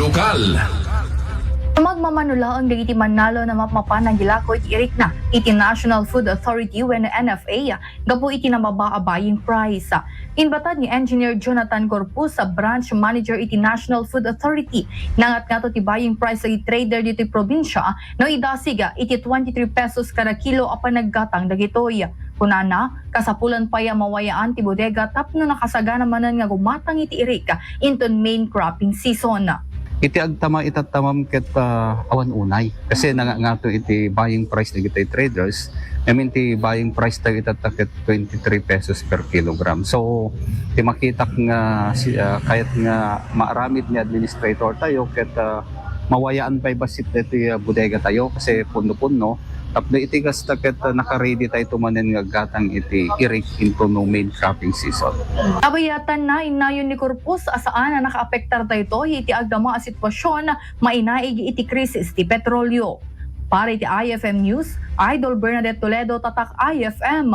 Lokal. Magmamanula ang dagiti manalo na mapapan ng gilako iti irik na iti National Food Authority when NFA gapu iti namabaabaying price. Inbatad ni Engineer Jonathan Corpus sa branch manager iti National Food Authority nangat nga to ti buying price iti trader dito probinsya no idasiga iti 23 pesos kada kilo apan naggatang dagitoy. Kunana, kasapulan pa ya mawayaan ti bodega tapno nakasagana manan nga gumatang iti irik into main cropping season. Iti agtama itatamam ket awan unay kasi nangangato iti buying price ng iti traders. I mean ti buying price tag itatakit 23 pesos per kilogram. So ti makita nga kayat nga maaramid ni administrator tayo ket mawayaan pa basit iti bodega tayo kasi puno-puno. Tapno iti kasta ket naka-ready tayo tumanen nga gatang iti irik into no main cropping season. Abayatan na inayon ni Corpus asaan na nakaapektar dayto iti agdama a sitwasyon mainaig iti krisis ti petrolyo. Para iti IFM News, Idol Bernadette Toledo, Tatak IFM.